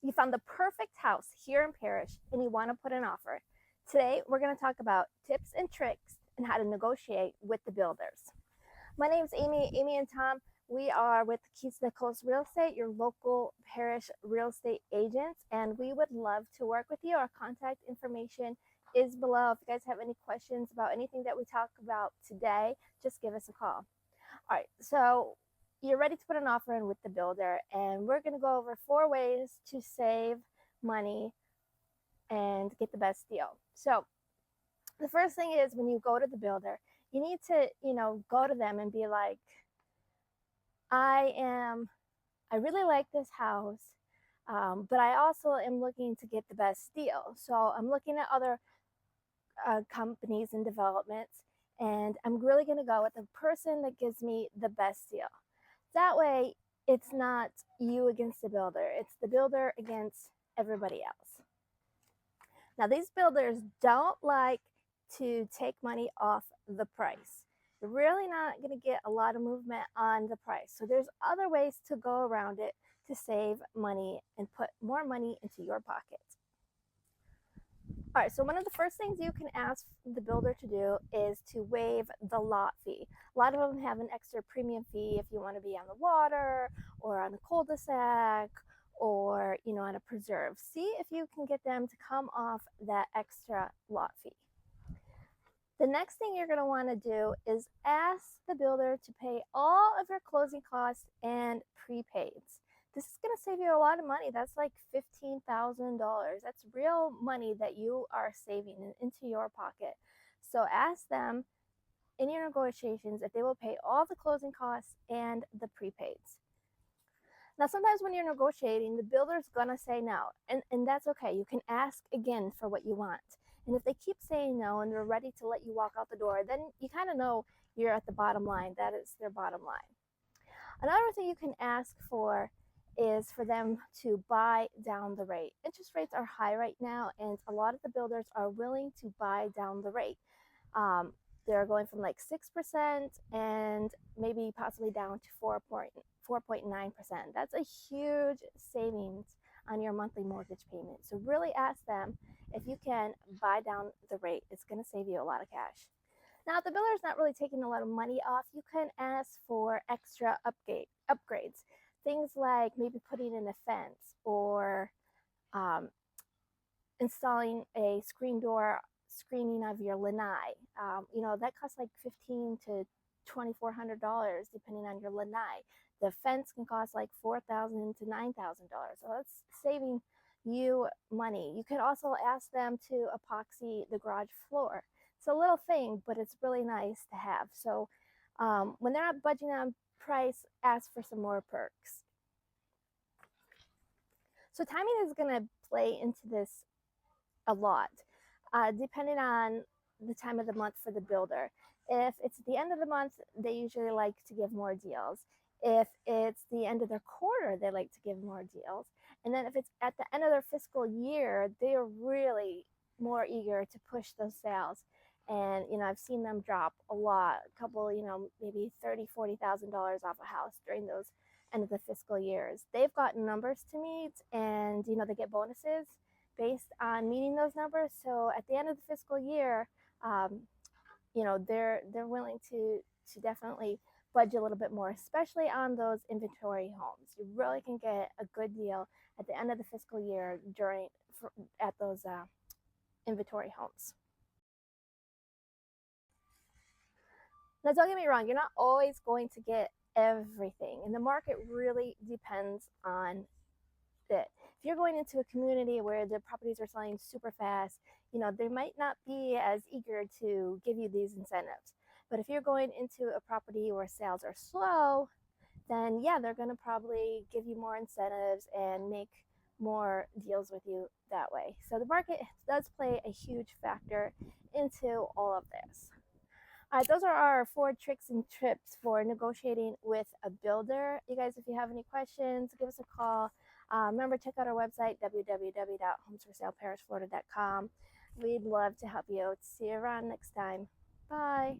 You found the perfect house here in Parrish and you want to put an offer. Today, we're going to talk about tips and tricks and how to negotiate with the builders. My name is Amy. Amy and Tom, we are with Keys to the Coast Real Estate, your local Parrish real estate agents, and we would love to work with you. Our contact information is below. If you guys have any questions about anything that we talk about today, just give us a call. All right, so you're ready to put an offer in with the builder, and we're going to go over 4 ways to save money and get the best deal. So the first thing is, when you go to the builder, you need to, go to them and be like, I really like this house, but I also am looking to get the best deal. So I'm looking at other companies and developments, and I'm really going to go with the person that gives me the best deal. That way, it's not you against the builder, it's the builder against everybody else. Now, these builders don't like to take money off the price. You're really not going to get a lot of movement on the price. So there's other ways to go around it to save money and put more money into your pocket. All right, so one of the first things you can ask the builder to do is to waive the lot fee. A lot of them have an extra premium fee if you want to be on the water or on a cul-de-sac or, on a preserve. See if you can get them to come off that extra lot fee. The next thing you're going to want to do is ask the builder to pay all of your closing costs and prepaids. This is going to save you a lot of money. That's like $15,000. That's real money that you are saving into your pocket. So ask them in your negotiations if they will pay all the closing costs and the prepaids. Now, sometimes when you're negotiating, the builder's going to say no, and that's okay. You can ask again for what you want. And if they keep saying no and they're ready to let you walk out the door, then you kind of know you're at the bottom line. That is their bottom line. Another thing you can ask for is for them to buy down the rate. Interest rates are high right now, and a lot of the builders are willing to buy down the rate. They're going from like 6% and maybe possibly down to 4.9%. That's a huge savings on your monthly mortgage payment. So really ask them if you can buy down the rate. It's going to save you a lot of cash. Now, if the builder is not really taking a lot of money off, you can ask for extra upgrades. Things like maybe putting in a fence or installing a screening of your lanai. That costs like $1,500 to $2,400 depending on your lanai. The fence can cost like $4,000 to $9,000. So that's saving you money. You can also ask them to epoxy the garage floor. It's a little thing, but it's really nice to have. So when they're not budging on price, ask for some more perks. So timing is going to play into this a lot, depending on the time of the month for the builder. If it's the end of the month, they usually like to give more deals. If it's the end of their quarter, they like to give more deals. And then if it's at the end of their fiscal year, they're really more eager to push those sales. And, I've seen them drop a lot, a couple, maybe $30,000, $40,000 off a house during those end of the fiscal years. They've got numbers to meet, and, they get bonuses based on meeting those numbers. So at the end of the fiscal year, they're willing to definitely budge a little bit more, especially on those inventory homes. You really can get a good deal at the end of the fiscal year at those inventory homes. Now, don't get me wrong, you're not always going to get everything, and the market really depends on it. If you're going into a community where the properties are selling super fast, they might not be as eager to give you these incentives. But if you're going into a property where sales are slow, then yeah, they're going to probably give you more incentives and make more deals with you that way. So the market does play a huge factor into all of this. All right, those are our 4 tricks and tips for negotiating with a builder. You guys, if you have any questions, give us a call. Remember, check out our website, www.homesforsaleparrishflorida.com. We'd love to help you out. See you around next time. Bye.